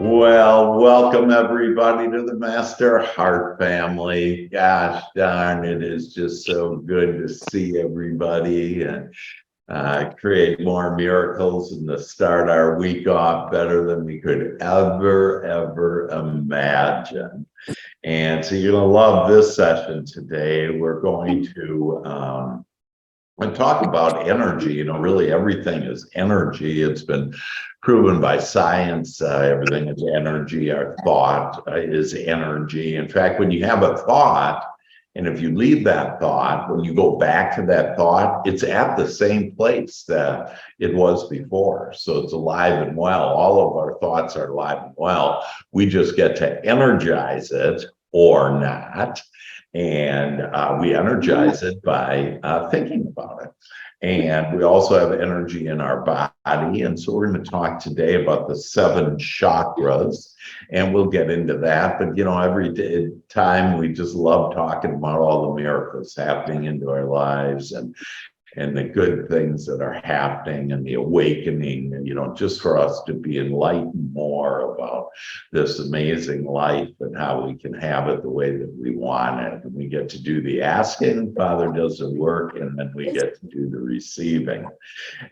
Well, welcome everybody to the Master Heart family. Gosh darn, it is just so good to see everybody and create more miracles and to start our week off better than we could ever imagine. And so you're going to love this session today. We're going to and talk about energy. Really everything is energy. It's been proven by science. Everything is energy. Our thought is energy. In fact, when you have a thought, and if you leave that thought, when you go back to that thought, it's at the same place that it was before. So it's alive and well. All of our thoughts are alive and well. We just get to energize it or not. And we energize it by thinking about it. And we also have energy in our body. And so we're going to talk today about the 7 chakras. And we'll get into that. But, every time we just love talking about all the miracles happening into our lives and the good things that are happening and the awakening, and, just for us to be enlightened more about this amazing life and how we can have it the way that we want it. And we get to do the asking, Father does the work, and then we get to do the receiving.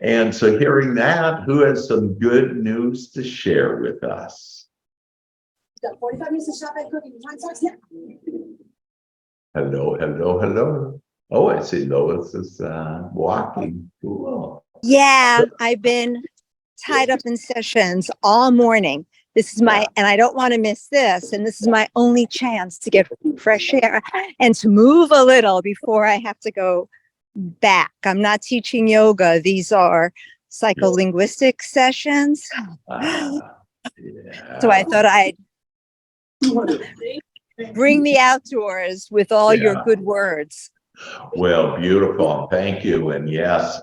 And so hearing that, who has some good news to share with us? Hello. Oh, I see Lois is walking. Cool. Yeah, I've been tied up in sessions all morning. This is and I don't want to miss this. And this is my only chance to get fresh air and to move a little before I have to go back. I'm not teaching yoga. These are psycholinguistic sessions. So I thought I'd bring the outdoors with all your good words. Well, beautiful. Thank you. And yes,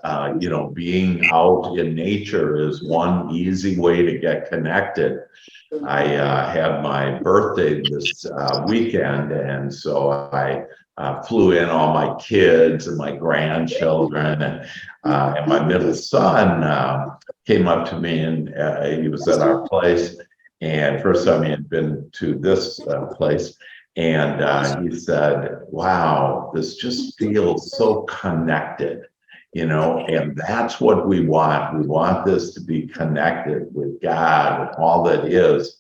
being out in nature is one easy way to get connected. I had my birthday this weekend, and so I flew in all my kids and my grandchildren, and my middle son came up to me, and he was at our place, and first time he had been to this place. And he said, wow, this just feels so connected, and that's what we want. We want this to be connected with God and all that is.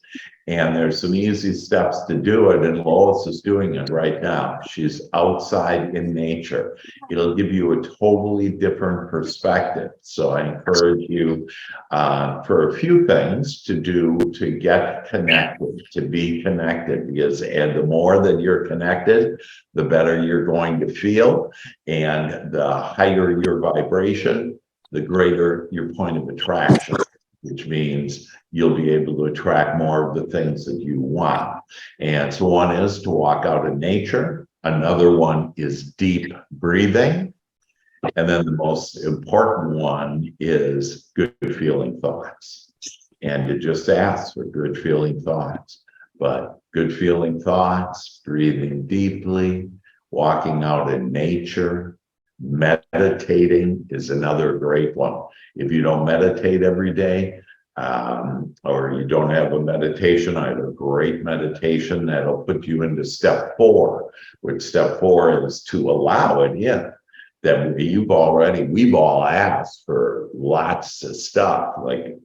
And there's some easy steps to do it. And Lois is doing it right now. She's outside in nature. It'll give you a totally different perspective. So I encourage you for a few things to do to get connected, to be connected, and the more that you're connected, the better you're going to feel. And the higher your vibration, the greater your point of attraction, which means you'll be able to attract more of the things that you want. And so one is to walk out in nature. Another one is deep breathing. And then the most important one is good feeling thoughts. And to just ask for good feeling thoughts. But good feeling thoughts, breathing deeply, walking out in nature, meditating is another great one. If you don't meditate every day, or you don't have a meditation, I have a great meditation that'll put you into step 4, which step 4 is to allow it in. That we've all asked for lots of stuff, like,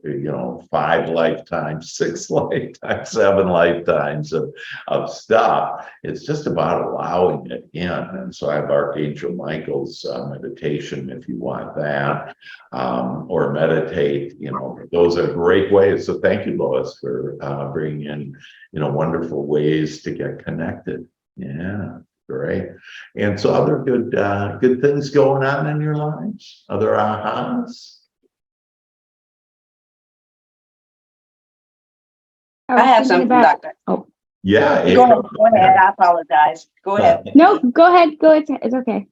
5 lifetimes, 6 lifetimes, 7 lifetimes of stuff. It's just about allowing it in. And so I have Archangel Michael's meditation if you want that, or meditate, those are great ways. So thank you, Lois, for bringing in, wonderful ways to get connected. Yeah. Great. And so other good things going on in your lives? Other ahas? I have something, Doctor. Oh. Yeah. Go ahead. I apologize. Go ahead. No, go ahead. It's okay.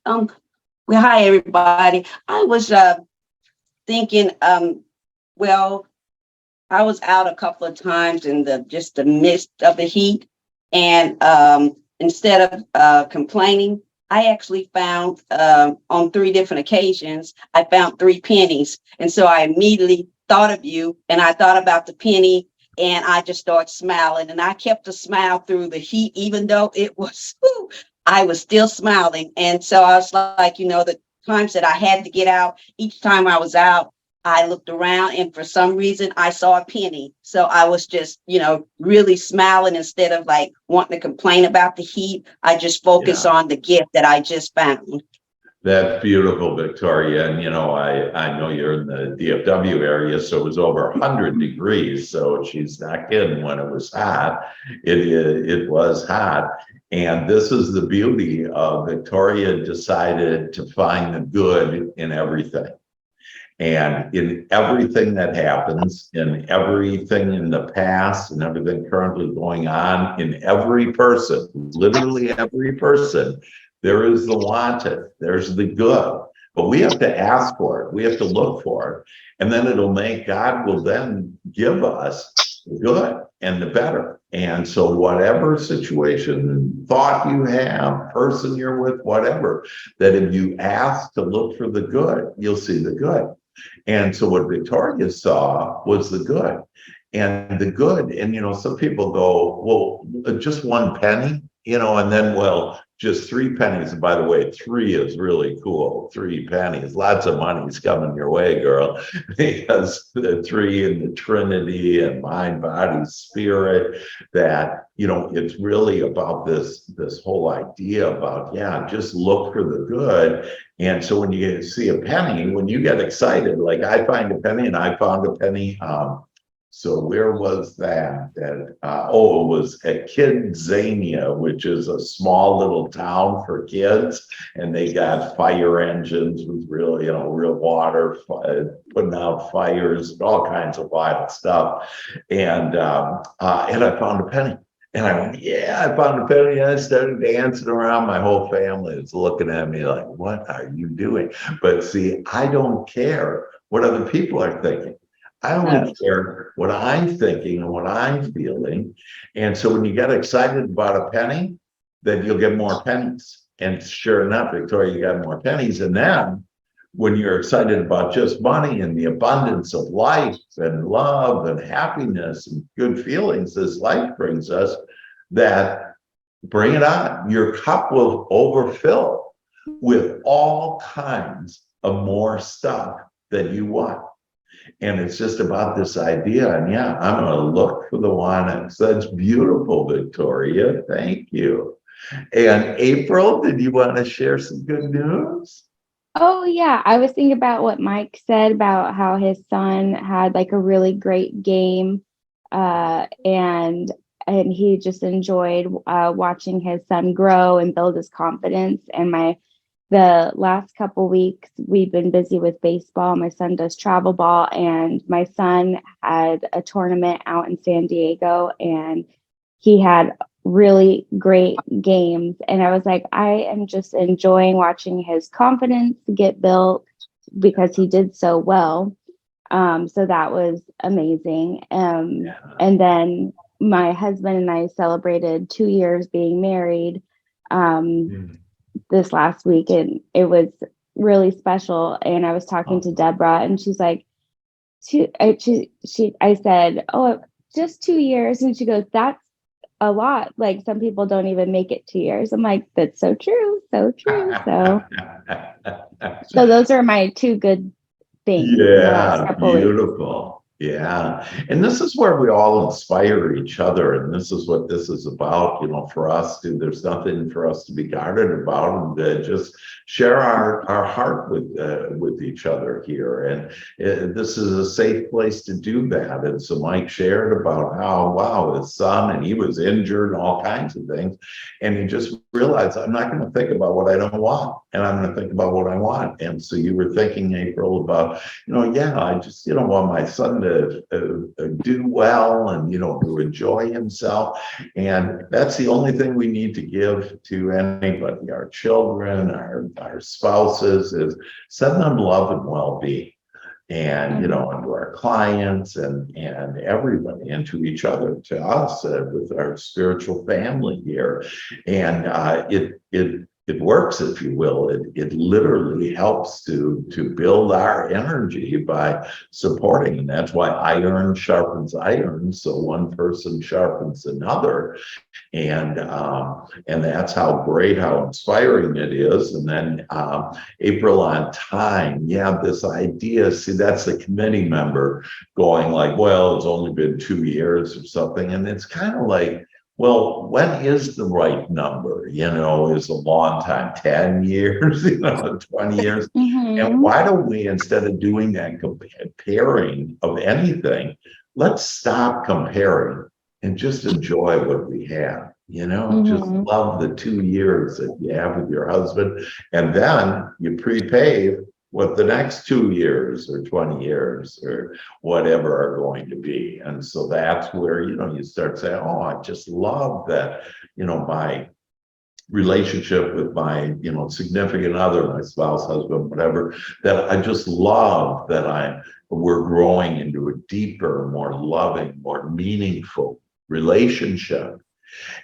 Well, hi, everybody. I was thinking, well, I was out a couple of times in the midst of the heat. And instead of complaining, I actually found on 3 different occasions, I found 3 pennies. And so I immediately thought of you, and I thought about the penny, and I just started smiling, and I kept a smile through the heat, even though it was, whew, I was still smiling. And so I was like, the times that I had to get out, each time I was out, I looked around, and for some reason I saw a penny. So I was just, really smiling instead of like wanting to complain about the heat. I just focused Yeah. on the gift that I just found. That's beautiful, Victoria. And, I know you're in the DFW area, so it was over 100 degrees. So she's not kidding when it was hot. It was hot. And this is the beauty of Victoria decided to find the good in everything. And in everything that happens, in everything in the past, and everything currently going on, in every person, literally every person, there is the wanted, there's the good. But we have to ask for it, we have to look for it. And then God will then give us the good and the better. And so whatever situation, thought you have, person you're with, whatever, that if you ask to look for the good, you'll see the good. And so what Victoria saw was the good. And the good, and some people go, well, just one penny, and then, well, just 3 pennies. And by the way, 3 is really cool. 3 pennies, lots of money's coming your way, girl, because the 3 in the Trinity and mind, body, spirit, that, it's really about this whole idea about, just look for the good. And so when you see a penny, when you get excited, like I find a penny, and I found a penny, so where was that? It was at Kidzania, which is a small little town for kids, and they got fire engines with real water, putting out fires, all kinds of wild stuff. And I found a penny. And I went, yeah, I found a penny. And I started dancing around. My whole family is looking at me like, what are you doing? But see, I don't care what other people are thinking. I only care what I'm thinking and what I'm feeling. And so when you get excited about a penny, then you'll get more pennies. And sure enough, Victoria, you got more pennies. And then when you're excited about just money and the abundance of life and love and happiness and good feelings this life brings us, that bring it on. Your cup will overfill with all kinds of more stuff that you want. And it's just about this idea. And I'm going to look for the one. So that's beautiful, Victoria. Thank you. And April, did you want to share some good news? Oh yeah, I was thinking about what Mike said about how his son had like a really great game, and he just enjoyed watching his son grow and build his confidence. And the last couple weeks we've been busy with baseball. My son does travel ball, and my son had a tournament out in San Diego, and he had really great games. And I was like, I am just enjoying watching his confidence get built because he did so well. So that was amazing. And then my husband and I celebrated 2 years being married this last week, and it was really special. And I was talking to Deborah, and she's like, I said, oh, just 2 years. And she goes, that's a lot. Like some people don't even make it 2 years. I'm like, that's so true. So true. So those are my 2 good things. Yeah, beautiful. Yeah. And this is where we all inspire each other. And this is what this is about, for us to, there's nothing for us to be guarded about, and just share our heart with each other here. And this is a safe place to do that. And so Mike shared about how, wow, his son, and he was injured and all kinds of things. And he just realized, I'm not going to think about what I don't want, and I'm going to think about what I want. And so you were thinking, April, about, I just, want my son to do well and, to enjoy himself. And that's the only thing we need to give to anybody, our children, our spouses, is send them love and well-being. And, and to our clients and everybody, and to each other, to us, with our spiritual family here. And it works, if you will. It literally helps to build our energy by supporting. And that's why iron sharpens iron. So one person sharpens another. And that's how great, how inspiring it is. And then April, on time. Yeah, this idea, see, that's the committee member going like, well, it's only been 2 years or something. And it's kind of like, well, when is the right number? Is a long time, 10 years, 20 years. And why don't we, instead of doing that comparing of anything, let's stop comparing and just enjoy what we have, just love the 2 years that you have with your husband. And then you prepay what the next 2 years or 20 years or whatever are going to be. And so that's where, you start saying, oh, I just love that, my relationship with my, significant other, my spouse, husband, whatever, that I just love that we're growing into a deeper, more loving, more meaningful relationship.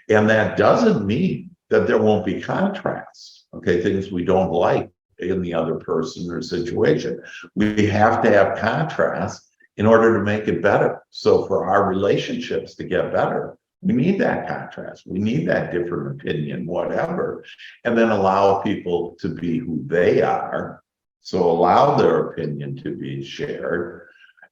And that doesn't mean that there won't be contrast, okay, things we don't like in the other person or situation. We have to have contrast in order to make it better. So for our relationships to get better, we need that contrast. We need that different opinion, whatever, and then allow people to be who they are. So allow their opinion to be shared.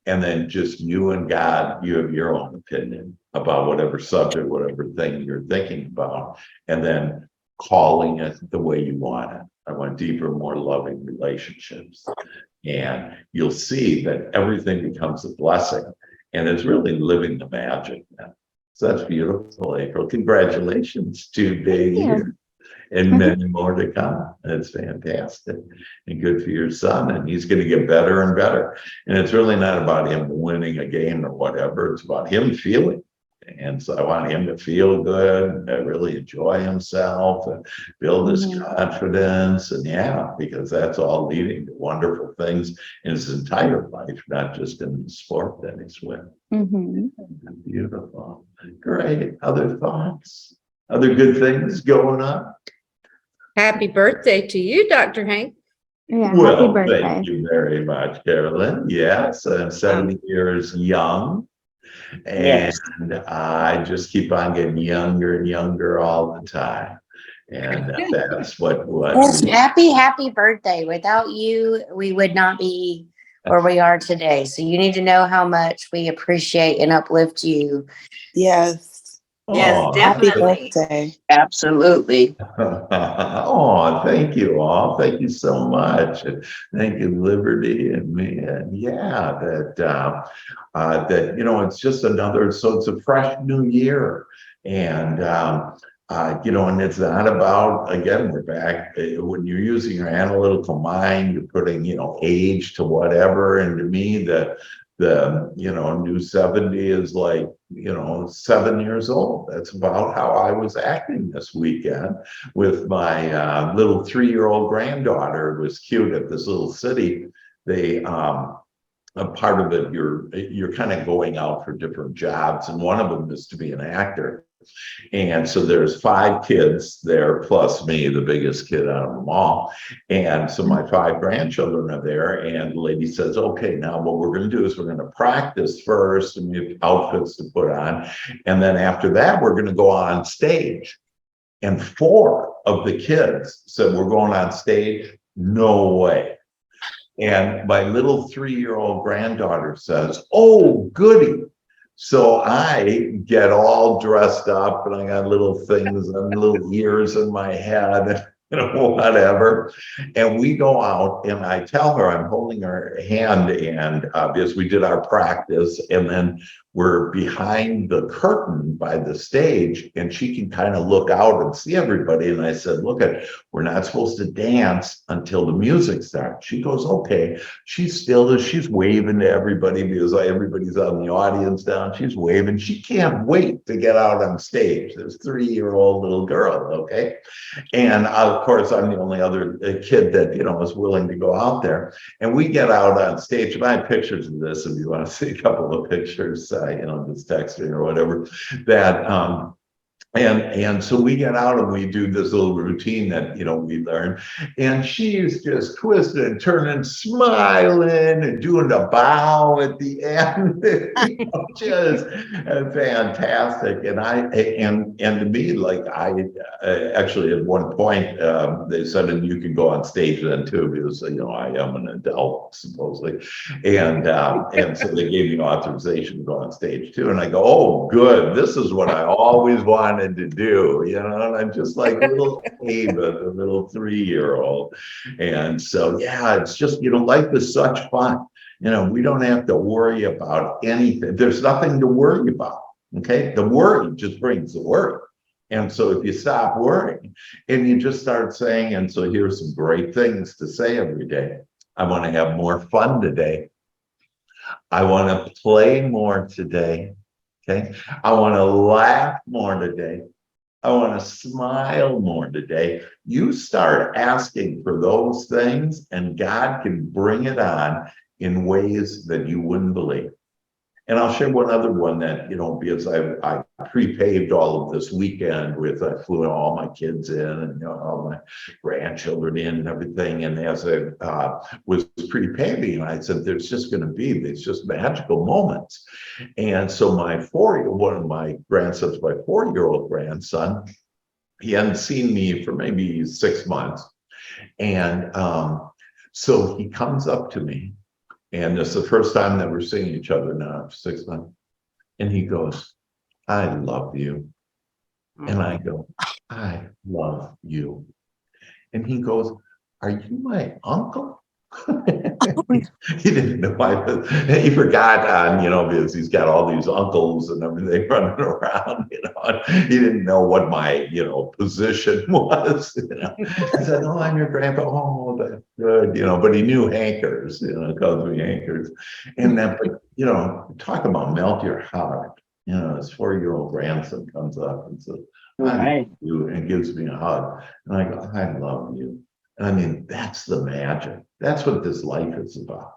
And then just you and God, you have your own opinion about whatever subject, whatever thing you're thinking about, and then calling it the way you want it. I want deeper, more loving relationships. And you'll see that everything becomes a blessing. And it's really living the magic. So that's beautiful, April. Congratulations, 2 big years and many more to come. That's fantastic and good for your son. And he's going to get better and better. And it's really not about him winning a game or whatever. It's about him feeling. And so I want him to feel good, and really enjoy himself and build his confidence. And yeah, because that's all leading to wonderful things in his entire life, not just in the sport that he's with. Beautiful. Great. Other thoughts? Other good things going on? Happy birthday to you, Dr. Hank. Yeah, Well, happy birthday. thank you very much, Carolyn. Yes, I'm 70 years young. And I just keep on getting younger and younger all the time. And that's what Yes, happy birthday. Without you, we would not be where we are today. So you need to know how much we appreciate and uplift you. Yes. Yes, Happy definitely. birthday. Absolutely. Oh, thank you all. Thank you so much. And thank you, Liberty and me. And yeah, that it's just another, so it's a fresh new year. And and it's not about, again, we're back when you're using your analytical mind, you're putting, age to whatever. And to me, the new 70 is like, 7 years old. That's about how I was acting this weekend with my little 3-year-old granddaughter. It was cute at this little city. They, a part of it, you're kind of going out for different jobs. And one of them is to be an actor. And so there's 5 kids there, plus me, the biggest kid out of them all. And so my 5 grandchildren are there. And the lady says, okay, now what we're going to do is we're going to practice first, and we have outfits to put on. And then after that, we're going to go on stage. And 4 of the kids said, we're going on stage? No way. And my little 3-year-old granddaughter says, oh, goody. So I get all dressed up, and I got little things and little ears in my head, whatever. And we go out, and I tell her, I'm holding her hand, and because we did our practice, and then we're behind the curtain by the stage, and she can kind of look out and see everybody. And I said, look, we're not supposed to dance until the music starts. She goes, okay. She's waving to everybody because everybody's on the audience down. She's waving. She can't wait to get out on stage. This 3-year-old little girl, okay? And of course, I'm the only other kid that, was willing to go out there. And we get out on stage, and I have pictures of this if you want to see a couple of pictures, just text me or whatever, that And so we get out and we do this little routine that, we learn. And she's just twisting and turning, smiling and doing the bow at the end. Just fantastic. And to me, like I actually at one point, they said, and you can go on stage then too, because, I am an adult supposedly. And so they gave me authorization to go on stage too. And I go, oh, good. This is what I always wanted to do, and I'm just like little Ava, the little 3-year-old. And so, yeah, it's just, life is such fun. We don't have to worry about anything. There's nothing to worry about. Okay. The worry just brings the worry. And so if you stop worrying and you just start saying, and so here's some great things to say every day. I want to have more fun today. I want to play more today. Okay. I want to laugh more today. I want to smile more today. You start asking for those things and God can bring it on in ways that you wouldn't believe. And I'll share one other one that, because I pre-paved all of this weekend I flew all my kids in and all my grandchildren in and everything. And as I was pre-paving, I said, there's just going to be these just magical moments. And so one of my grandsons, my 4-year-old grandson, he hadn't seen me for maybe 6 months. And so he comes up to me. And it's the first time that we're seeing each other now for 6 months. And he goes, I love you. And I go, I love you. And he goes, are you my uncle? He didn't know he forgot because he's got all these uncles and everything running around, he didn't know what my, position was, I said, oh, I'm your grandpa. Oh, that's good, but he knew Hankers, calls me Hankers. And then, talk about melt your heart. His 4-year-old grandson comes up and says, I love you, and gives me a hug. And I go, I love you. And I mean, that's the magic. That's what this life is about.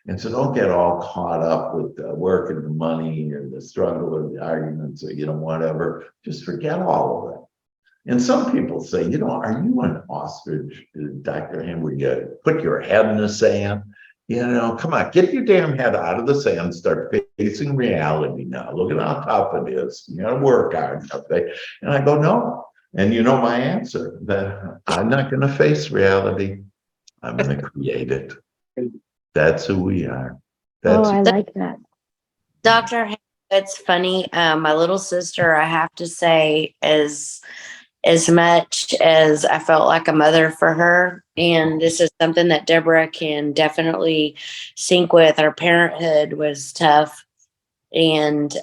And so don't get all caught up with the work and the money or the struggle or the arguments or, whatever. Just forget all of it. And some people say, are you an ostrich, Dr. Ham, where you put your head in the sand? Come on, get your damn head out of the sand, start facing reality now. Look at how tough it is. You got to work hard. And I go, no. And my answer, that I'm not going to face reality. I'm going to create it. That's who we are. That's I like that. Dr. It's funny. My little sister, I have to say, as much as I felt like a mother for her, and this is something that Deborah can definitely sync with. Our parenthood was tough, and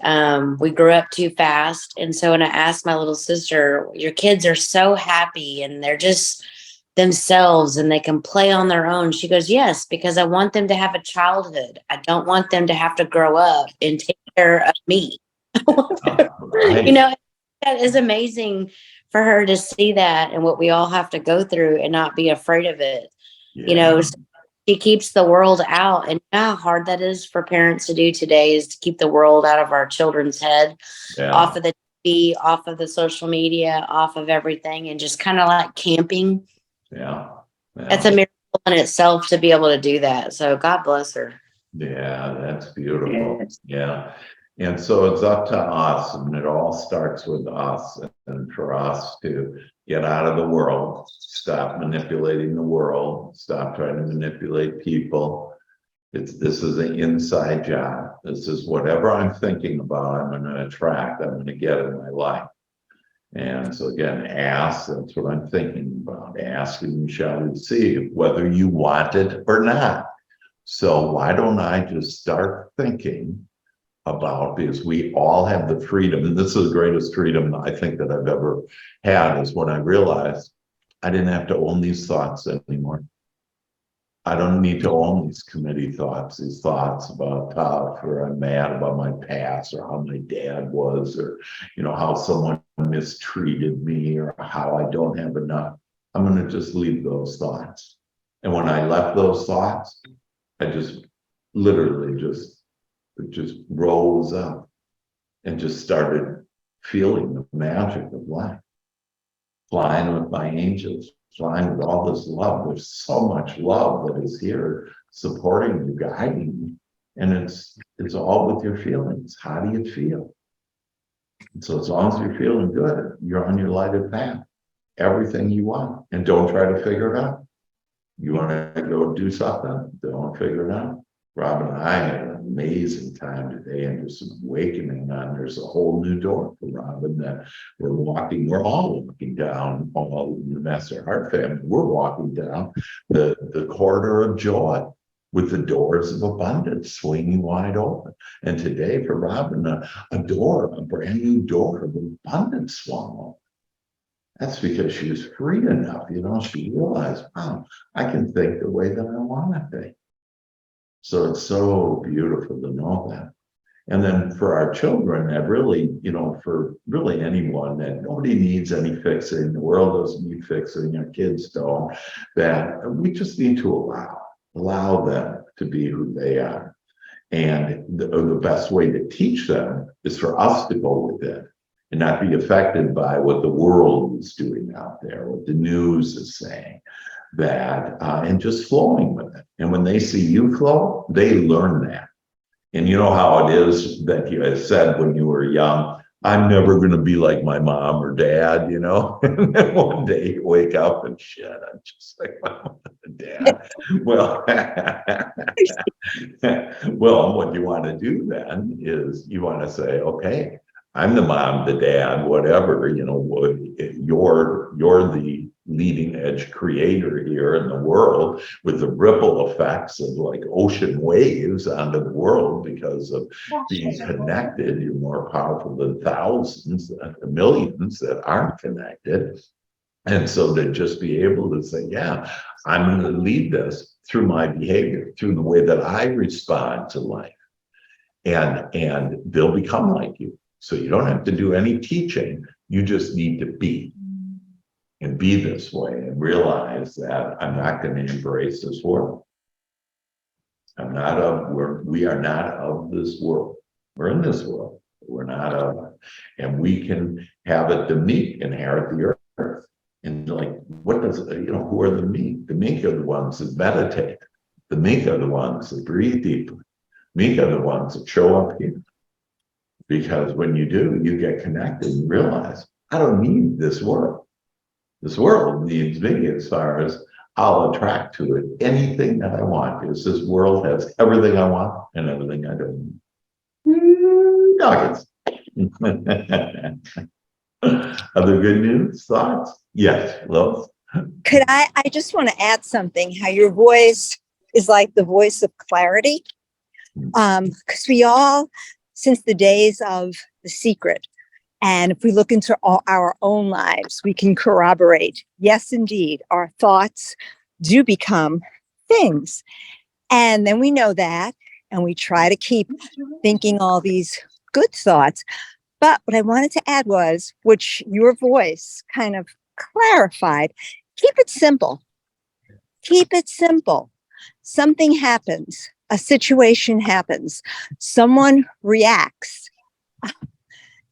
we grew up too fast. And so when I asked my little sister, your kids are so happy and they're just themselves and they can play on their own, she goes, yes, because I want them to have a childhood. I don't want them to have to grow up and take care of me. right. That is amazing for her to see that and what we all have to go through and not be afraid of it. Yeah. So she keeps the world out, and how hard that is for parents to do today is to keep the world out of our children's head, off of the TV, off of the social media, off of everything, and just kind of like camping. Yeah. That's a miracle in itself to be able to do that. So God bless her. Yeah, that's beautiful. Yeah. And so it's up to us, and it all starts with us, and for us to get out of the world, stop manipulating the world, stop trying to manipulate people. This is an inside job. This is whatever I'm thinking about, I'm going to attract, I'm going to get in my life. And so again, ask, that's what I'm thinking about. Ask and you shall receive, whether you want it or not. So why don't I just start thinking about, because we all have the freedom, and this is the greatest freedom I think that I've ever had, is when I realized I didn't have to own these thoughts anymore. I don't need to own these committee thoughts, these thoughts about tough, or I'm mad about my past, or how my dad was, or how someone mistreated me, or how I don't have enough. I'm going to just leave those thoughts. And when I left those thoughts, I just literally just rose up and just started feeling the magic of life. Flying with my angels, flying with all this love. There's so much love that is here supporting you, guiding you. And it's all with your feelings. How do you feel? And so as long as you're feeling good, you're on your lighted path. Everything you want. And don't try to figure it out. You want to go do something, don't figure it out. Robin and I had an amazing time today, and there's some awakening on. There's a whole new door for Robin that we're all walking down, all the Master Heart family, we're walking down the corridor of joy with the doors of abundance swinging wide open. And today for Robin, a brand new door of abundance swung open. That's because she was free enough, she realized, wow, I can think the way that I want to think. So it's so beautiful to know that. And then for our children, that really, for really anyone, that nobody needs any fixing. The world doesn't need fixing. Our kids don't. That we just need to allow them to be who they are. And the best way to teach them is for us to go with it and not be affected by what the world is doing out there, what the news is saying. And just flowing with it. And when they see you flow, they learn that. And you know how it is that you had said when you were young, I'm never going to be like my mom or dad, And then one day you wake up and shit, I'm just like my mom and dad. Well, well, what you want to do then is you want to say, okay, I'm the mom, the dad, whatever, you're the leading edge creator here in the world with the ripple effects of like ocean waves onto the world because of being connected. You're more powerful than thousands, millions that aren't connected. And so to just be able to say, yeah, I'm going to lead this through my behavior, through the way that I respond to life. And they'll become like you. So you don't have to do any teaching. You just need to be and be this way and realize that I'm not going to embrace this world. We are not of this world. We're in this world. We're not of it. And we can have it, the meek inherit the earth. And like, what does, who are the meek? The meek are the ones that meditate. The meek are the ones that breathe deeply. Meek are the ones that show up here. Because when you do, you get connected and realize, I don't need this world. This world needs me as far as I'll attract to it anything that I want. Because this world has everything I want and everything I don't need. Nuggets. Other good news, thoughts? Yes, Lois. I just want to add something, how your voice is like the voice of clarity. Because we all, since the days of The Secret, and if we look into our own lives, we can corroborate, yes, indeed, our thoughts do become things. And then we know that, and we try to keep thinking all these good thoughts. But what I wanted to add was, which your voice kind of clarified, keep it simple. Keep it simple. Something happens. A situation happens. Someone reacts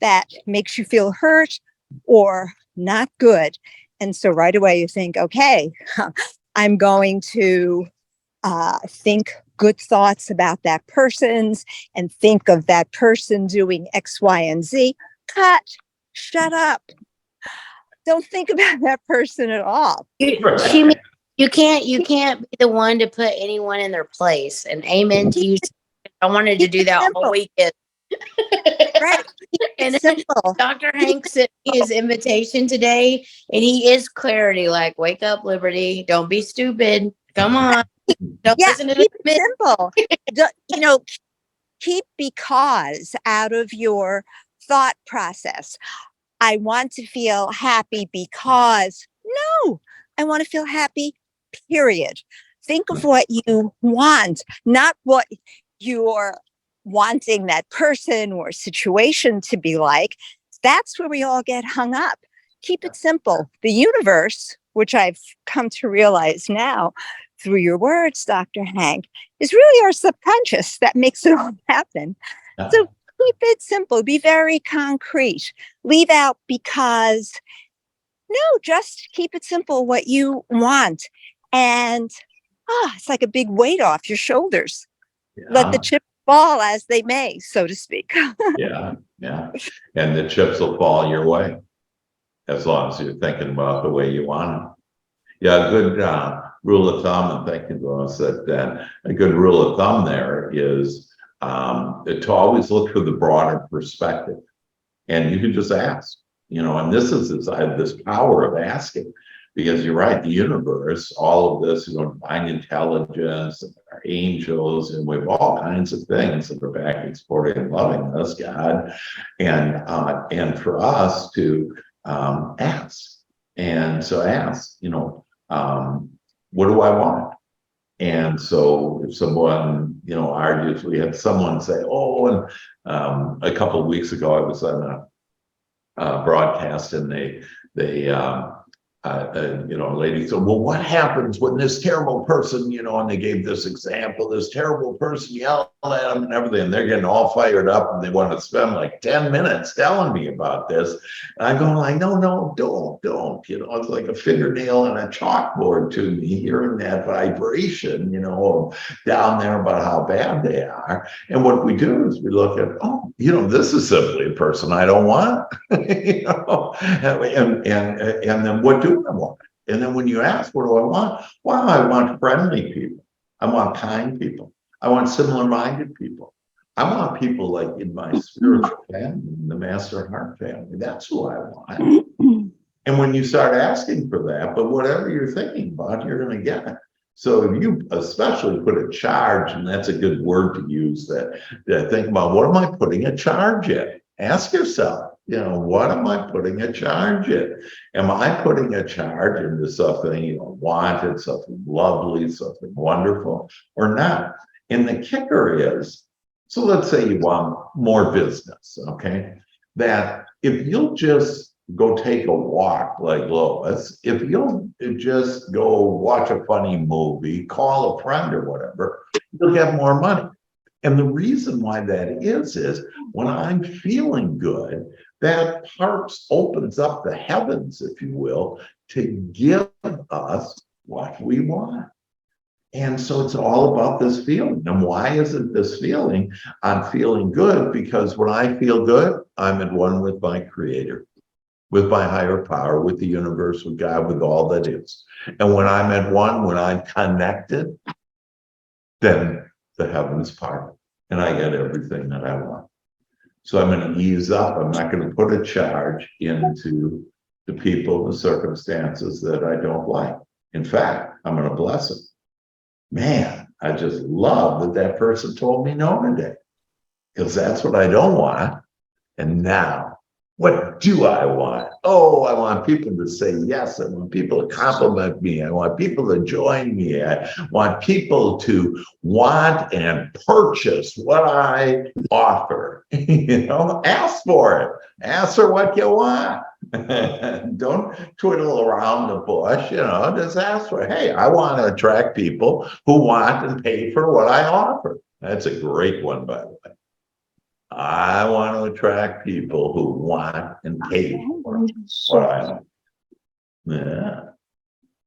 that makes you feel hurt or not good. And so right away you think, okay, I'm going to think good thoughts about that person's and think of that person doing X, Y, and Z. Cut. Shut up. Don't think about that person at all. You can't be the one to put anyone in their place. And amen to you. I wanted to do that all weekend. Right. And simple. Dr. Hank sent me his invitation today, and he is clarity. Like, wake up, Liberty. Don't be stupid. Come on. Don't listen to keep me. it simple. Keep because out of your thought process. I want to feel happy because no, I want to feel happy, period. Think of what you want, not what you're wanting that person or situation to be like. That's where we all get hung up. Keep it simple. The universe, which I've come to realize now through your words, Dr. Hank, is really our subconscious that makes it all happen. So keep it simple. Be very concrete. Leave out because. No, just keep it simple. What you want, and it's like a big weight off your shoulders. Let the Yeah, chips fall as they may, so to speak. yeah, yeah. And the chips will fall your way as long as you're thinking about the way you want them. Yeah, a good rule of thumb, and thank you, Lois, that a good rule of thumb there is to always look for the broader perspective. And you can just ask, and this is this, I have this power of asking, because you're right, the universe, all of this, divine intelligence, and our angels, and we have all kinds of things that are back exporting and loving us, God, and for us to ask. And so ask, what do I want? And so if someone, argues, we had someone say, oh, and a couple of weeks ago, I was on a broadcast, and a lady said, well, what happens when this terrible person, and they gave this example, this terrible person yelled at them and everything, and they're getting all fired up, and they want to spend like 10 minutes telling me about this. And I'm going like, no, don't, it's like a fingernail and a chalkboard to me, hearing that vibration, down there about how bad they are. And what we do is we look at, this is simply a person I don't want, and then what do I want? And then when you ask, what do I want? Well, I want friendly people. I want kind people. I want similar-minded people. I want people like in my spiritual family, the Master Heart family. That's who I want. And when you start asking for that, but whatever you're thinking about, you're going to get it. So if you especially put a charge, and that's a good word to use, that think about, what am I putting a charge in? Ask yourself, what am I putting a charge in? Am I putting a charge into something wanted, something lovely, something wonderful, or not? And the kicker is, so let's say you want more business, okay? That if you'll just go take a walk like Lois, if you'll just go watch a funny movie, call a friend or whatever, you'll get more money. And the reason why that is when I'm feeling good, that heart opens up the heavens, if you will, to give us what we want. And so it's all about this feeling. And why is it this feeling? I'm feeling good because when I feel good, I'm at one with my Creator, with my higher power, with the universe, with God, with all that is. And when I'm at one, when I'm connected, then the heavens part, and I get everything that I want. So I'm going to ease up. I'm not going to put a charge into the people, the circumstances that I don't like. In fact, I'm going to bless them. Man, I just love that person told me no today, because that's what I don't want. And now, what do I want? Oh, I want people to say yes. I want people to compliment me. I want people to join me. I want people to want and purchase what I offer. Ask for it. Ask for what you want. Don't twiddle around the bush, just ask for it. Hey, I want to attract people who want and pay for what I offer. That's a great one, by the way. I want to attract people who want and pay for what I want. Yeah.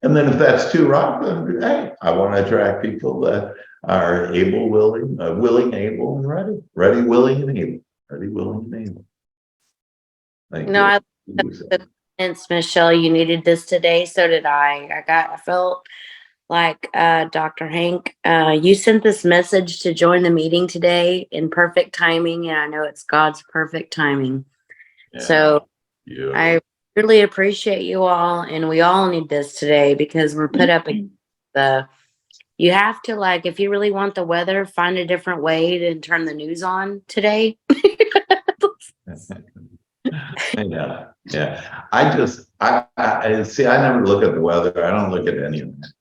And then if that's too rough, then hey, I want to attract people that are able, willing, able, and ready. Ready, willing, and able. Ready, willing, and able. Thank you. I the comments, Michelle. You needed this today. So did I. I felt like Dr. Hank, you sent this message to join the meeting today in perfect timing, and I know it's God's perfect timing. Yeah, so yeah. I really appreciate you all, and we all need this today because we're put up against you have to, like, if you really want the weather, find a different way to turn the news on today. Yeah. I see. I never look at the weather. I don't look at any of that.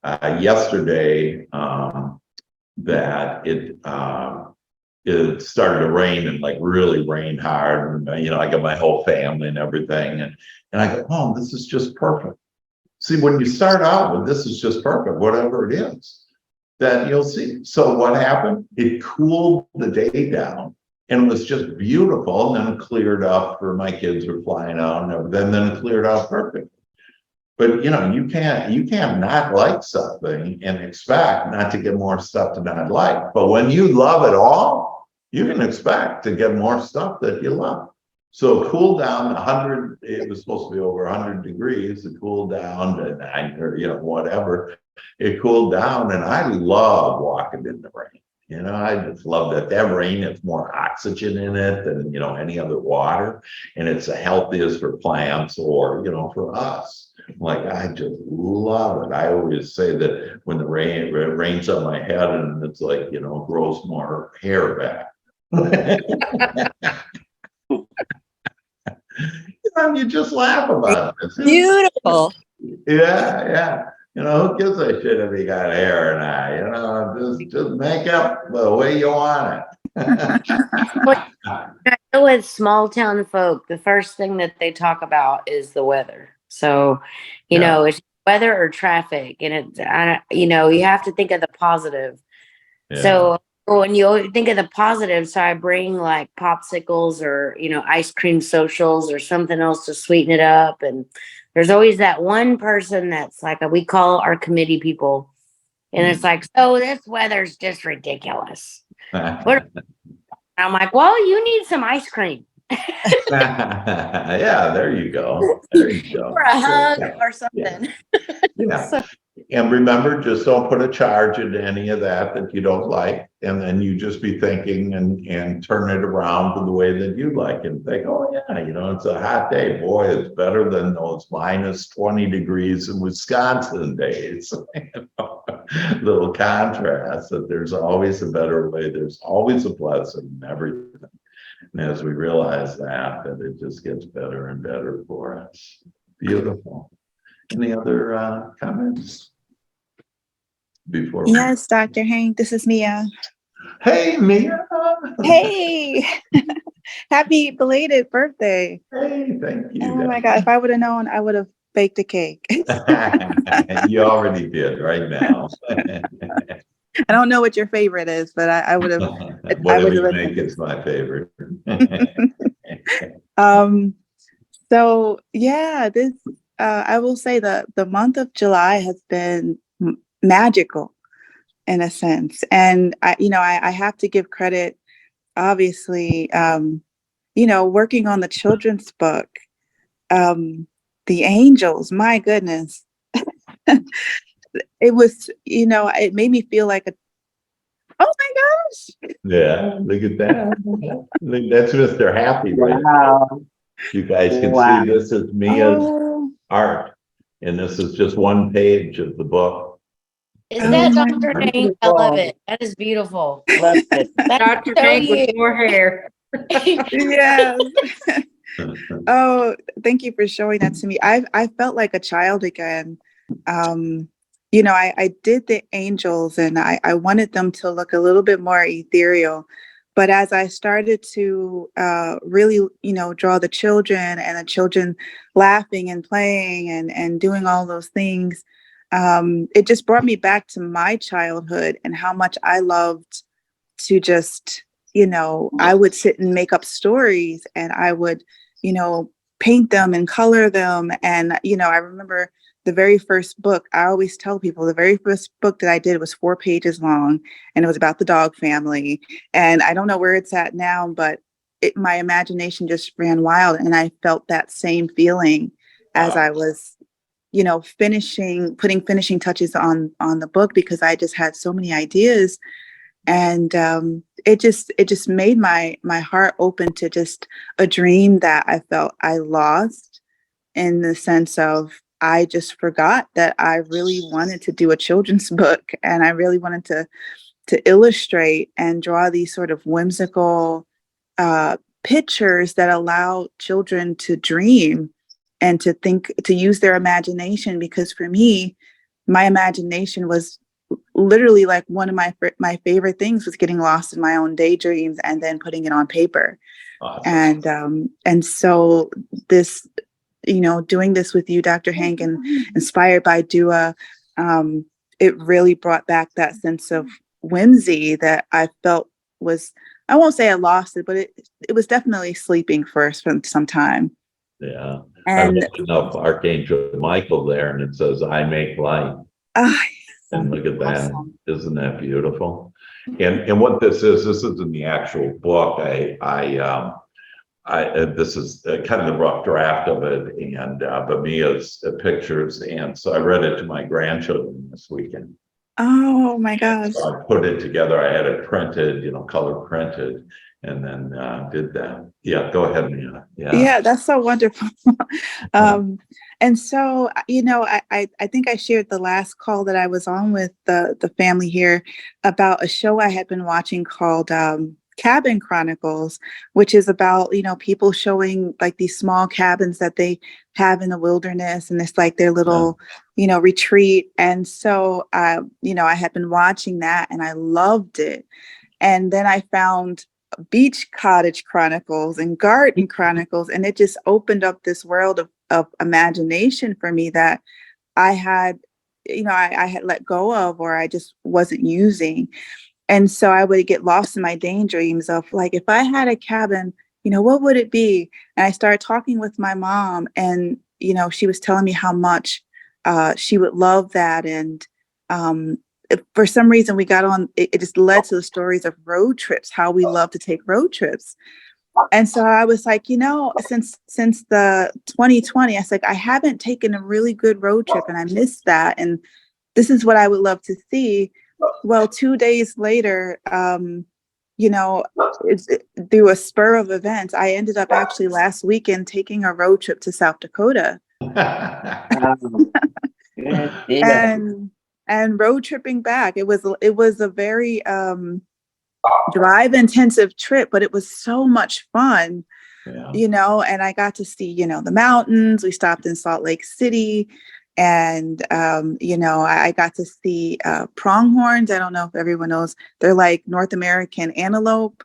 That yesterday, that it started to rain, and like really rain hard. And, I got my whole family and everything, and I go, oh, this is just perfect. See, when you start out with this is just perfect, whatever it is, then you'll see. So what happened? It cooled the day down and it was just beautiful. And then it cleared up for my kids were flying out and everything. Then it cleared out perfect. But you can't not like something and expect not to get more stuff to not like. But when you love it all, you can expect to get more stuff that you love. So it cooled down 100, it was supposed to be over 100 degrees. It cooled down to 9 or whatever. It cooled down and I love walking in the rain. I just love that rain, it's more oxygen in it than, any other water. And it's the healthiest for plants or, for us. Like, I just love it. I always say that when the rain rains on my head and it's like, grows more hair back. You just laugh about it. Beautiful. Yeah. Who gives a shit if you got hair or not? Just make up the way you want it. I know with small town folk, the first thing that they talk about is the weather. So, it's weather or traffic, and you have to think of the positive. Yeah. So when you think of the positive, so I bring like popsicles or, ice cream socials or something else to sweeten it up. And there's always that one person that's like, we call our committee people. And it's like, so this weather's just ridiculous. I'm like, well, you need some ice cream. Yeah, there you go. Or a hug or something. Yeah. So, And remember, just don't put a charge into any of that you don't like. And then you just be thinking and turn it around to the way that you like and think, oh yeah, it's a hot day. Boy, it's better than those minus 20 degrees in Wisconsin days. Little contrast that there's always a better way. There's always a blessing in everything. And as we realize that it just gets better and better for us. Beautiful. Any other comments before? Yes, Dr. Hank, this is Mia. Hey, Mia. Hey, happy belated birthday. Hey, thank you. Oh my God, if I would have known, I would have baked a cake. You already did right now. I don't know what your favorite is, but I would have. Whatever you make is my favorite. So yeah, this I will say the month of July has been magical in a sense, and I have to give credit, obviously, working on the children's book, the angels. My goodness, it was it made me feel like oh my gosh. Yeah, look at that. That's Mr. Happy, right? Wow. You guys can see this is Mia's art, and this is just one page of the book. Is that Dr. Hank? I love it. That is beautiful. Love it. Dr. Hank with more hair. Yes. Oh, thank you for showing that to me. I felt like a child again. I did the angels and I wanted them to look a little bit more ethereal. But as I started to really, draw the children and the children laughing and playing and doing all those things, it just brought me back to my childhood and how much I loved to just, I would sit and make up stories and I would, paint them and color them. And, I remember the very first book, I always tell people the very first book that I did was 4 pages long and it was about the dog family. And I don't know where it's at now, but my imagination just ran wild. And I felt that same feeling as I was, putting finishing touches on the book because I just had so many ideas. And it just made my heart open to just a dream that I felt I lost, in the sense of I just forgot that I really wanted to do a children's book and I really wanted to illustrate and draw these sort of whimsical pictures that allow children to dream and to think, to use their imagination. Because for me, my imagination was literally like one of my favorite things was getting lost in my own daydreams and then putting it on paper. Awesome. And so this, doing this with you, Dr. Hank, and inspired by Dua, it really brought back that sense of whimsy that I felt was, I won't say I lost it, but it was definitely sleeping first for some time. Yeah. I'm And looking up Archangel Michael there and it says, I make light. uh, And look at that. awesome. Isn't that beautiful? And what this isn't the actual book. This is kind of the rough draft of it, and Bamia's pictures, and so I read it to my grandchildren this weekend. Oh my gosh. So I put it together. I had it printed, color printed, and then did that. Yeah, go ahead, Mia. Yeah. Yeah, that's so wonderful. And so, I think I shared the last call that I was on with the family here about a show I had been watching called Cabin Chronicles, which is about, people showing like these small cabins that they have in the wilderness, and it's like their little, retreat. And so, I had been watching that and I loved it. And then I found Beach Cottage Chronicles and Garden Chronicles, and it just opened up this world of imagination for me that I had, I had let go of, or I just wasn't using. And so I would get lost in my daydreams of like, if I had a cabin, what would it be? And I started talking with my mom, and, she was telling me how much she would love that. And for some reason we got on, it just led to the stories of road trips, how we love to take road trips. And so I was like, since the 2020, I was like, I haven't taken a really good road trip and I missed that. And this is what I would love to see. Well, 2 days later, through a spur of events, I ended up actually last weekend taking a road trip to South Dakota. Yeah. And road tripping back. It was a very drive intensive trip, but it was so much fun. Yeah. And I got to see, the mountains. We stopped in Salt Lake City, and I got to see pronghorns. I don't know if everyone knows, they're like North American antelope.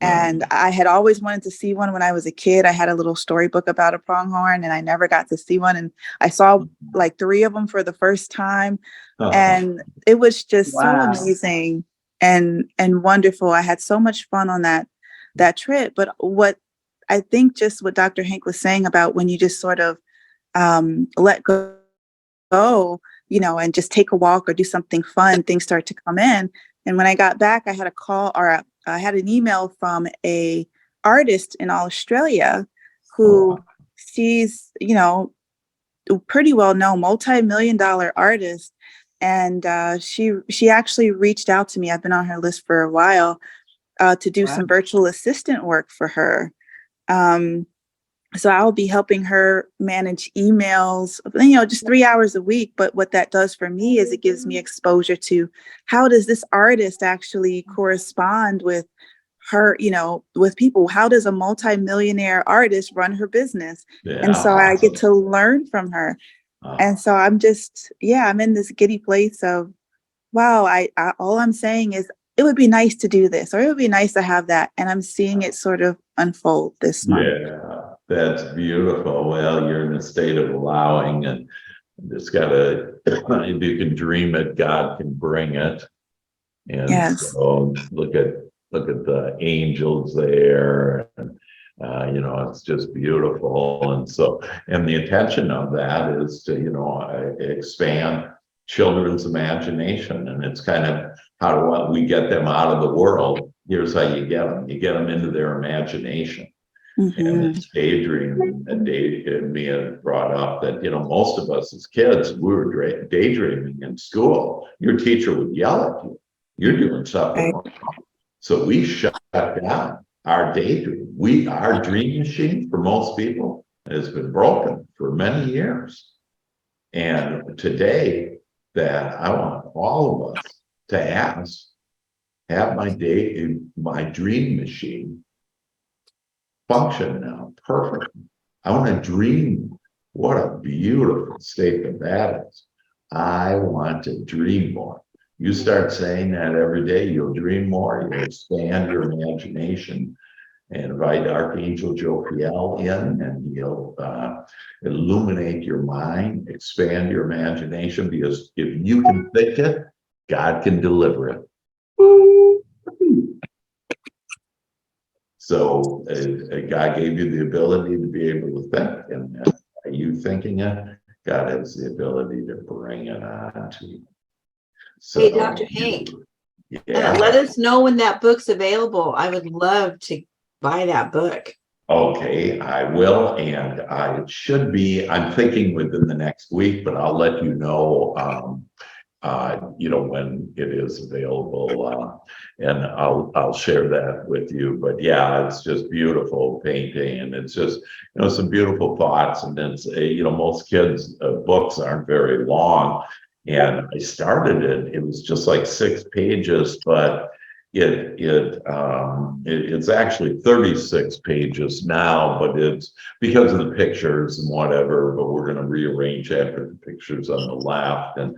And I had always wanted to see one when I was a kid. I had a little storybook about a pronghorn and I never got to see one. And I saw like 3 of them for the first time. And it was just so amazing and wonderful. I had so much fun on that trip. But what I think, just what Dr. Hank was saying about when you just sort of let go, and just take a walk or do something fun, things start to come in. And when I got back, I had a call, or I had an email from a artist in Australia who she's, pretty well known, multi-million-dollar artist. And she actually reached out to me. I've been on her list for a while to do some virtual assistant work for her. So I'll be helping her manage emails, just 3 hours a week. But what that does for me is it gives me exposure to how does this artist actually correspond with her, with people? How does a multi-millionaire artist run her business? Yeah. And so I get to learn from her. And so I'm just, I'm in this giddy place of, wow, I all I'm saying is it would be nice to do this, or it would be nice to have that. And I'm seeing it sort of unfold this month. Yeah, that's beautiful. Well, you're in a state of allowing, and just gotta, if you can dream it, God can bring it. And Yes. so look at the angels there, and it's just beautiful. And so, and the intention of that is to expand children's imagination, and it's kind of how do we get them out of the world. Here's how you get them into their imagination. And it's daydreaming. And Mia brought up that most of us as kids, we were daydreaming in school. Your teacher would yell at you, you're doing something wrong. So we shut down our daydream. Our dream machine, for most people, has been broken for many years. And today, that I want all of us to have my dream machine function now perfectly. I want to dream. What a beautiful statement that is. I want to dream more. You start saying that every day, you'll dream more, you'll expand your imagination. invite Archangel Jophiel in, and he'll illuminate your mind, expand your imagination, because if you can think it, God can deliver it. So God gave you the ability to be able to think, and by you thinking it, God has the ability to bring it on to you. So, Hey, Dr. Hank, yeah. let us know when that book's available. I would love to buy that book. Okay, I will, and it should be, I'm thinking within the next week, but I'll let you know, when it is available, and I'll share that with you. But yeah, it's just beautiful painting, and it's just, some beautiful thoughts, and it's, most kids' books aren't very long, and I started it was just like 6 pages, but it's actually 36 pages now, but it's because of the pictures and whatever, but we're going to rearrange after the pictures on the left and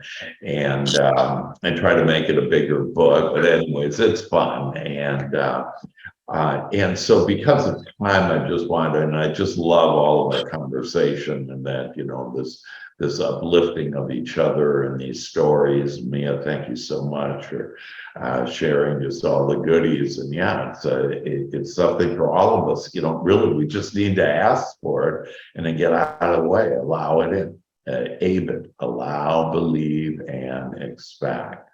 try to make it a bigger book. But anyways, it's fun. And so because of time, I just wanted, and I just love all of our conversation, and that, this uplifting of each other and these stories. Mia, thank you so much for sharing just all the goodies. And yeah, it's something for all of us. Really, we just need to ask for it and then get out of the way, allow it in. ABID, allow, believe, and expect.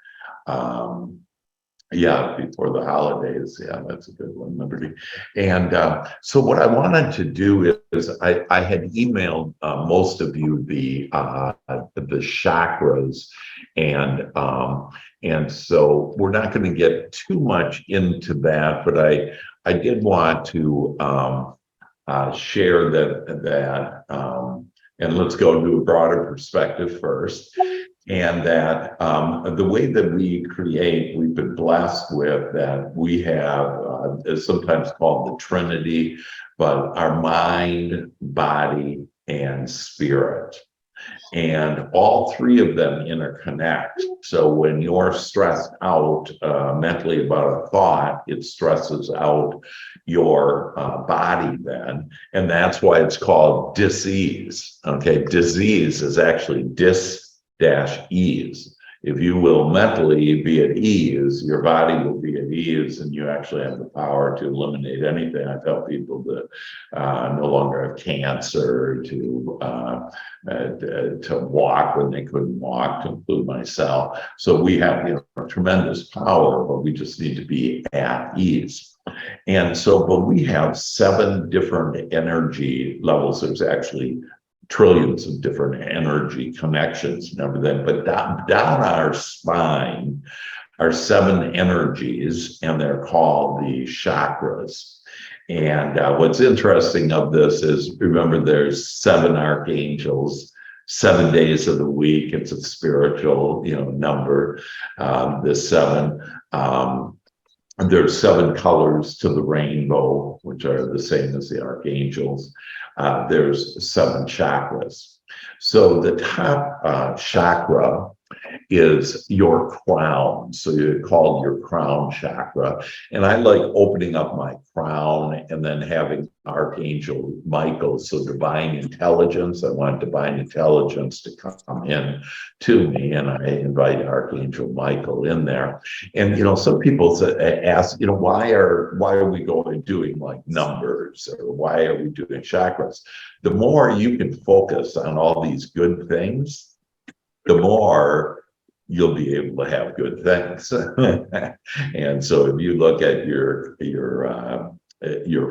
Before the holidays. Yeah, that's a good one, Liberty. And so what I wanted to do is I had emailed most of you the chakras, and so we're not going to get too much into that, but I did want to share that and let's go to a broader perspective first. And that the way that we create, we've been blessed with that we have, is sometimes called the Trinity, but our mind, body, and spirit. And all 3 of them interconnect. So when you're stressed out mentally about a thought, it stresses out your body then. And that's why it's called dis-ease. Okay, disease is actually dis-ease. If you will mentally be at ease, your body will be at ease, and you actually have the power to eliminate anything. I tell people that no longer have cancer, to walk when they couldn't walk, to include myself. So we have tremendous power, but we just need to be at ease. And so, but we have 7 different energy levels. There's actually trillions of different energy connections and everything, but down our spine are 7 energies, and they're called the chakras. And what's interesting of this is, remember, there's 7 archangels, 7 days of the week. It's a spiritual, number. The 7. There's 7 colors to the rainbow, which are the same as the archangels. There's 7 chakras. So the top chakra is your crown. So you're called your crown chakra. And I like opening up my crown and then having Archangel Michael, so divine intelligence. I want divine intelligence to come in to me, and I invite Archangel Michael in there. And some people ask, why are we doing like numbers, or why are we doing chakras? The more you can focus on all these good things, the more you'll be able to have good things. And so if you look at your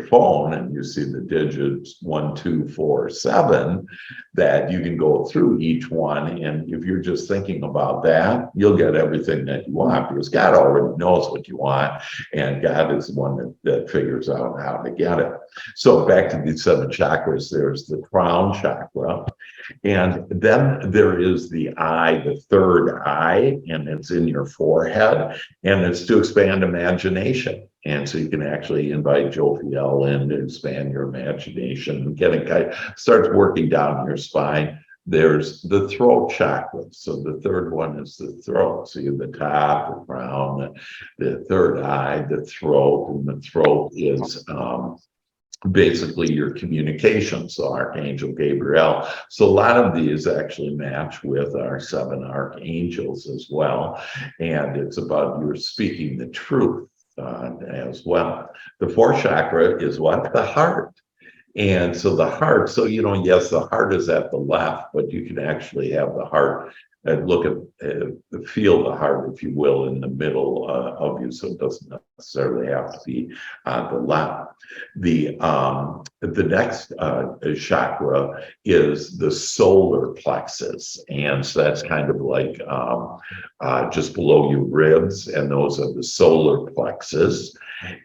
phone and you see the digits 1, 2, 4, 7, that you can go through each one. And if you're just thinking about that, you'll get everything that you want, because God already knows what you want. And God is the one that figures out how to get it. So back to these 7 chakras, there's the crown chakra. And then there is the eye, the 3rd eye, and it's in your forehead, and it's to expand imagination. And so you can actually invite Jophiel in to expand your imagination, and starts working down your spine. There's the throat chakra. So the third one is the throat. So you have the top, the crown, the third eye, the throat, and the throat is basically your communication. So Archangel Gabriel. So a lot of these actually match with our 7 archangels as well. And it's about you're speaking the truth as well. The fourth chakra is what? The heart. And so the heart, so, yes, the heart is at the left, but you can actually have the heart and look at, feel the heart, if you will, in the middle of you. So it doesn't necessarily have to be the left. The next chakra is the solar plexus. And so that's kind of like just below your ribs. And those are the solar plexus.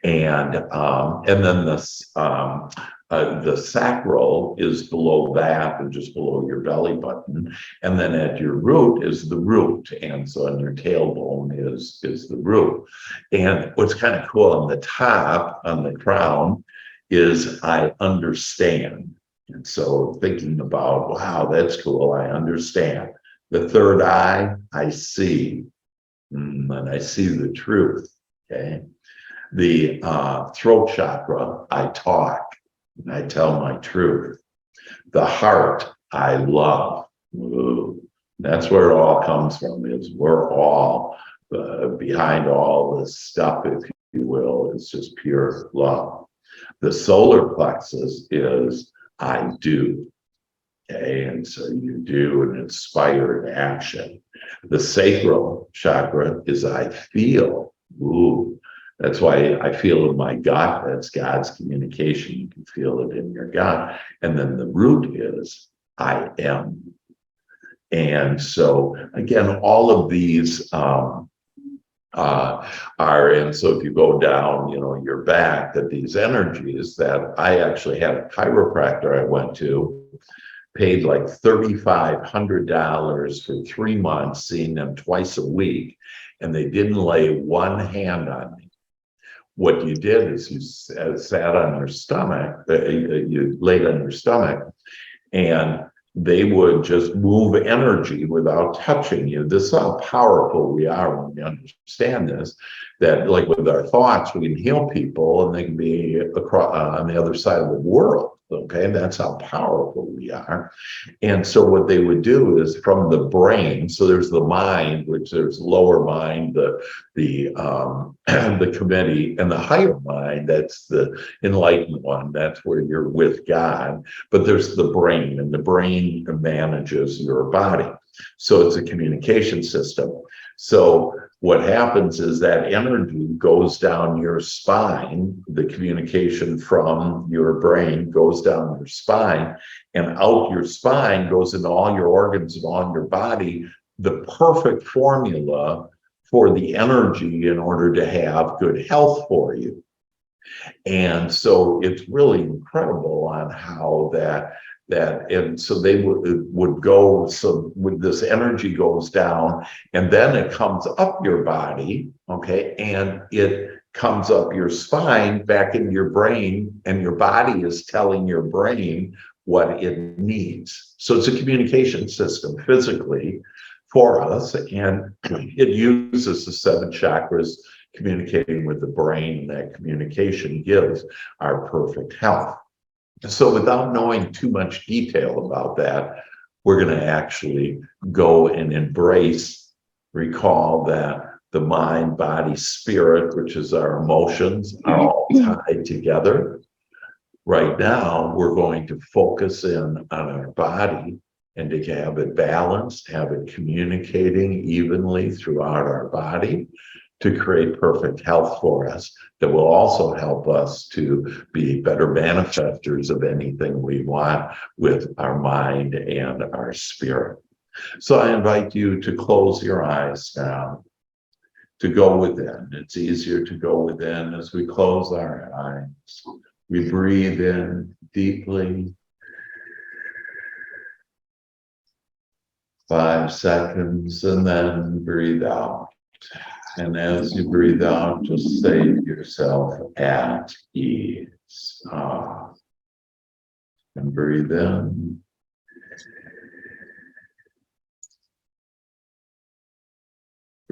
And then the sacral is below that and just below your belly button. And then at your root is the root. And so on your tailbone is the root. And what's kind of cool on the top, on the crown, is I understand. And so thinking about, wow, that's cool. I understand. The third eye, I see. And I see the truth. Okay. The throat chakra, I talk. I tell my truth. The heart, I love. Ooh, that's where it all comes from, is we're all behind all this stuff, if you will, is just pure love. The solar plexus is I do. Okay, and so you do an inspired action. The sacral chakra is I feel. Ooh. That's why I feel in my gut. That's God's communication. You can feel it in your gut. And then the root is I am. And so, again, all of these are, and so if you go down, your back, that these energies that I actually had a chiropractor I went to, paid like $3,500 for 3 months, seeing them twice a week, and they didn't lay one hand on me. What you did is you sat on your stomach, you laid on your stomach, and they would just move energy without touching you. This is how powerful we are when we understand this, that like with our thoughts, we can heal people and they can be across, on the other side of the world. Okay, that's how powerful we are. And so what they would do is from the brain, so there's the mind, which there's lower mind, the committee, and the higher mind, that's the enlightened one, that's where you're with God. But there's the brain, and the brain manages your body. So it's a communication system. So what happens is that energy goes down your spine, the communication from your brain goes down your spine, and out your spine goes into all your organs and all your body, the perfect formula for the energy in order to have good health for you. And so it's really incredible on how that and so they would go, so with this energy goes down and then it comes up your body, okay, and it comes up your spine back into your brain, and your body is telling your brain what it needs. So it's a communication system physically for us, and it uses the 7 chakras communicating with the brain, and that communication gives our perfect health. So without knowing too much detail about that, we're going to actually go and recall that the mind, body, spirit, which is our emotions, are all tied together. Right now, we're going to focus in on our body and to have it balanced, have it communicating evenly throughout our body, to create perfect health for us that will also help us to be better manifestors of anything we want with our mind and our spirit. So I invite you to close your eyes now, to go within. It's easier to go within as we close our eyes. We breathe in deeply. 5 seconds, and then breathe out. And as you breathe out, just say to yourself, at ease. And breathe in.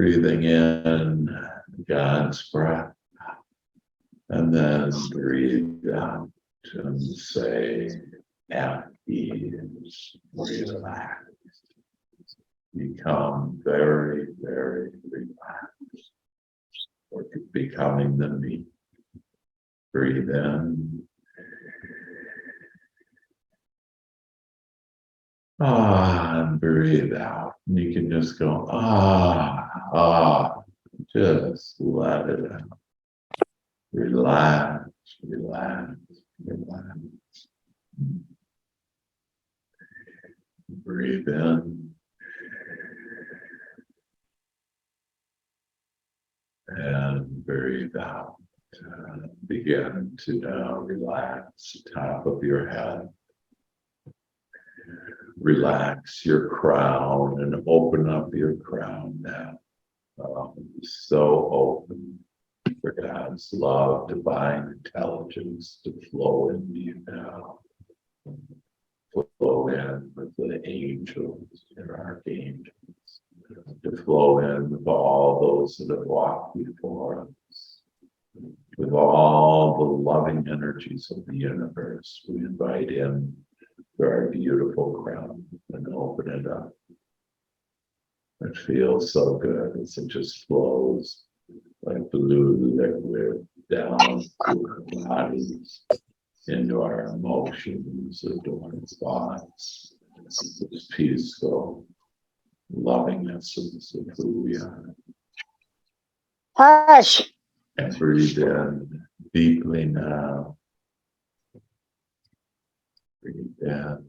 Breathing in God's breath. And then breathe out and say, at ease, relax. Become very, very relaxed. Or becoming the me. Breathe in. And breathe out. And you can just go, just let it out. Relax, relax, relax. Breathe in. And breathe out. Begin to now relax the top of your head. Relax your crown and open up your crown now. So open for God's love, divine intelligence to flow into you now. Flow in with the angels and archangels. To flow in with all those that have walked before us. With all the loving energies of the universe, we invite in to our beautiful crown and open it up. It feels so good as it just flows like blue liquid down through our bodies, into our emotions, into our thoughts. This peaceful loving essence of who we are. Hush. And breathe in deeply now. Breathe in.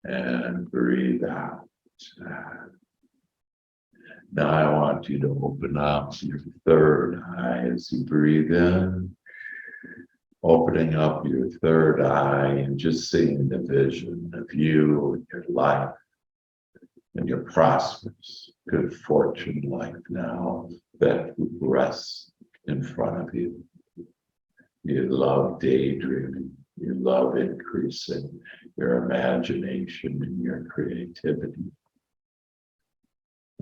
And breathe out. Now I want you to open up your third eye as you breathe in. Opening up your third eye and just seeing the vision of you and your life and your prosperous, good fortune life now that rests in front of you. You love daydreaming. You love increasing your imagination and your creativity.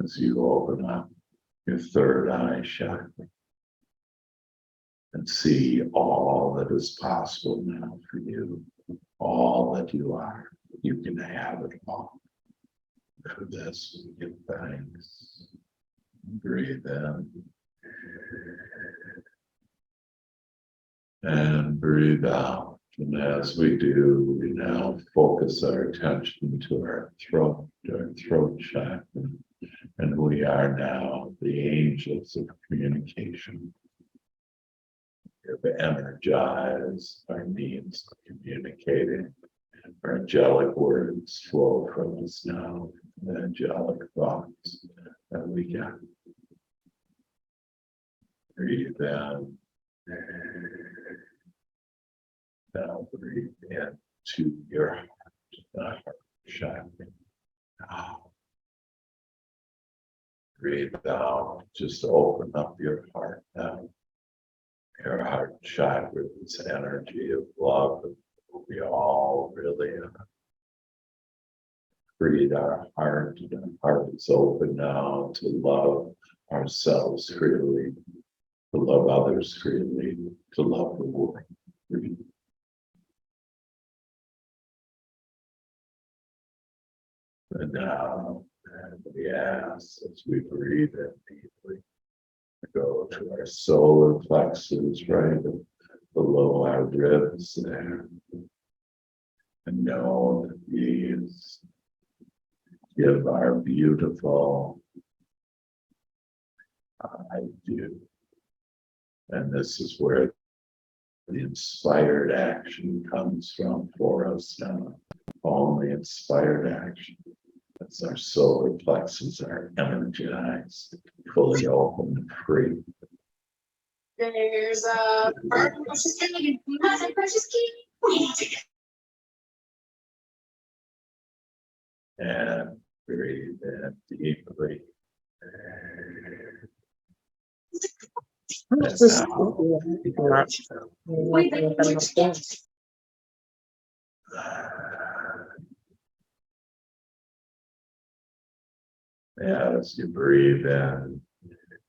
As you open up your third eye chakra and see all that is possible now for you, all that you are. You can have it all. For this, we give thanks. Breathe in. And breathe out. And as we do, we now focus our attention to our throat chakra. And we are now the angels of communication. We have energized our means of communicating. Our angelic words flow from us now, the angelic thoughts that we get. Breathe in. Now breathe into your heart, the heart chakra. Now. Breathe out. Just open up your heart now. Your heart chakra is energy of love. We all really breathe our heart. Our heart is open now to love ourselves freely, to love others freely, to love the world freely. And now, we ask as we breathe in deeply, go to our solar plexus right below our ribs there. And know that these give our beautiful I do. And this is where the inspired action comes from for us now. Only inspired action. As our solar plexus are energized, fully open and free. There's a precious key. Who has a precious key? We need to get. And breathe in deeply. And now, As you breathe in,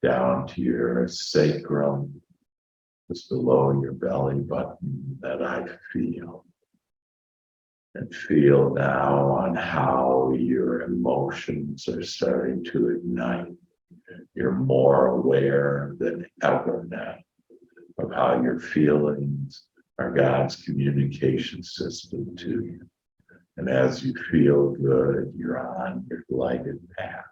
down to your sacrum, just below your belly button, that I feel. And feel now on how your emotions are starting to ignite. You're more aware than ever now of how your feelings are God's communication system to you. And as you feel good, you're on your lighted path.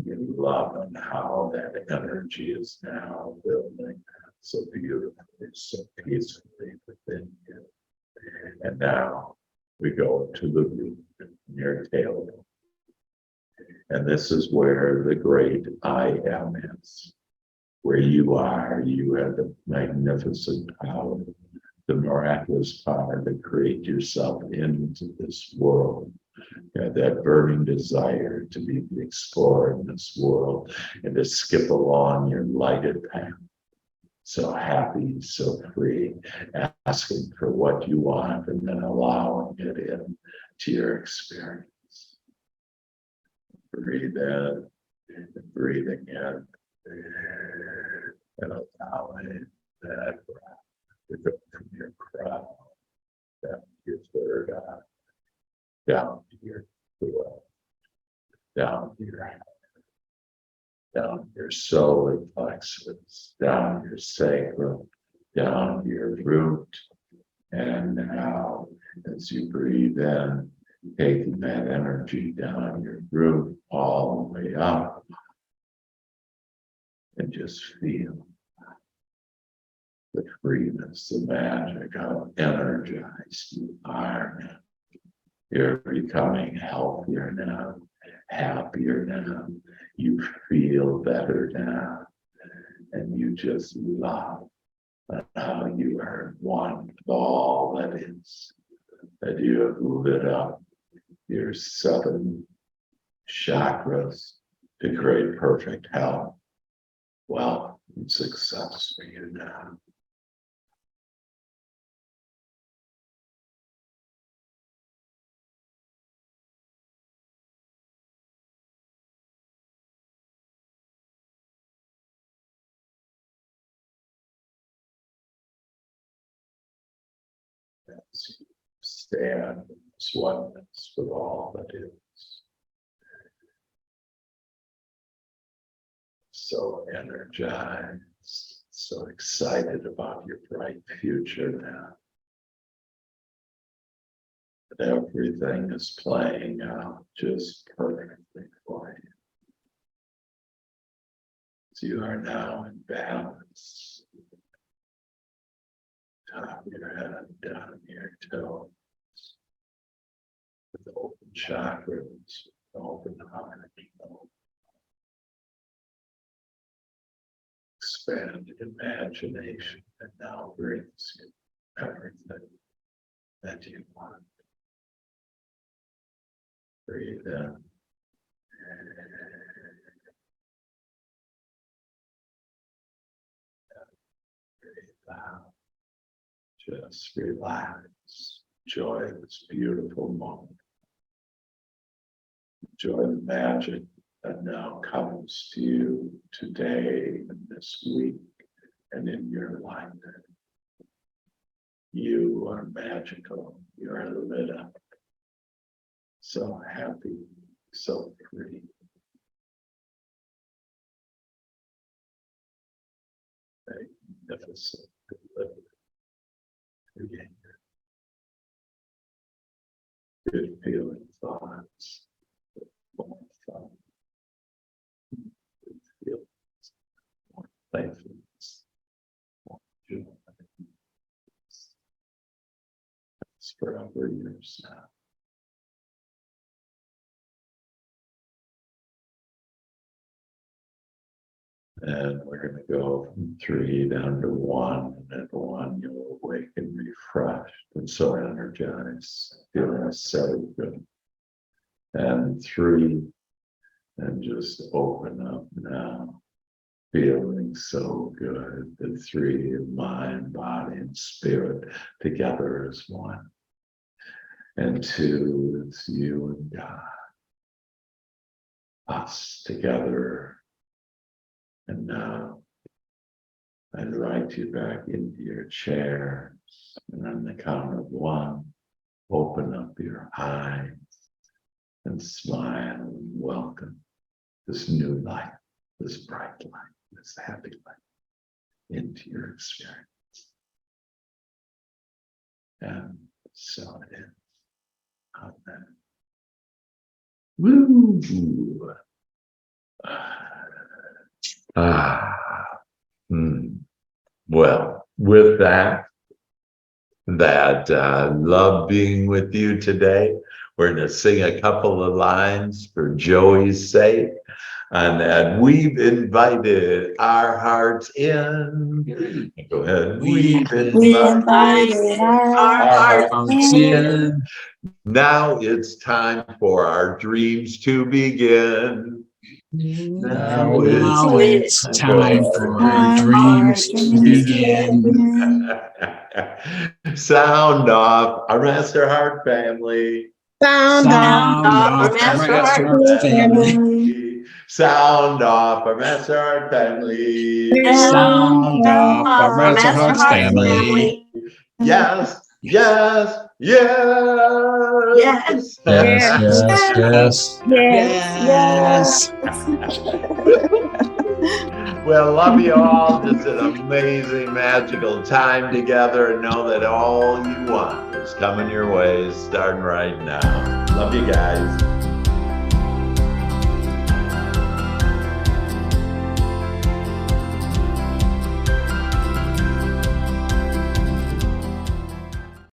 You love and how that energy is now building so beautifully, so peacefully within you. And now we go to the root near tailbone. And this is where the great I am is. Where you are, you have the magnificent power, the miraculous power to create yourself into this world. You have that burning desire to be explored in this world and to skip along your lighted path. So happy, so free, asking for what you want and then allowing it in to your experience. Breathe in and breathing in and allowing that breath to go from your crown down to your third eye, down to your throat, down to your head, down your solar plexus, down your sacrum, down your root. And now, as you breathe in, taking that energy down your root all the way up, and just feel the freeness, the magic, how energized you are now. You're becoming healthier now, happier now. You feel better now. And you just love how you are one with all that is. That you have lit up your 7 chakras to create perfect health, wealth, and success for you now. As you stand in this oneness with all that is. So energized, so excited about your bright future now. That everything is playing out just perfectly for you. So you are now in balance. Top of your head, down your toes. With open chakras, open heart, expanded imagination that now brings you everything that you want. Breathe in. Breathe out. Just relax. Enjoy this beautiful moment. Enjoy the magic that now comes to you today and this week and in your life. You are magical. You are lit up. So happy, so free. Magnificent, deliberate, creator. Good feeling thoughts. More fun. Good feelings. More playfulness. More joy. It's forever yours now. And we're going to go from 3 down to 1. And at 1, you'll awaken refreshed and so energized, feeling so good. And 3, and just open up now, feeling so good. The 3 of mind, body, and spirit together as 1. And 2, it's you and God. us together. And now I invite you back into your chair. And on the count of one, open up your eyes and smile and welcome this new light, this bright light, this happy light into your experience. And so it is. Amen. Woo! Well, with that, love being with you today. We're going to sing a couple of lines for Joey's sake. And that we've invited our hearts in. Go ahead. We've invited our hearts in. Now it's time for our dreams to begin. Now it's time for our dreams to begin. Sound off, our Master Heart family. Sound off, our Master Heart family. Sound off, our Master Heart family. Sound off, our Master Heart family. Yes, yes, yes. Yes. Well, love you all. Just an amazing, magical time together, and know that all you want is coming your way, starting right now. Love you guys.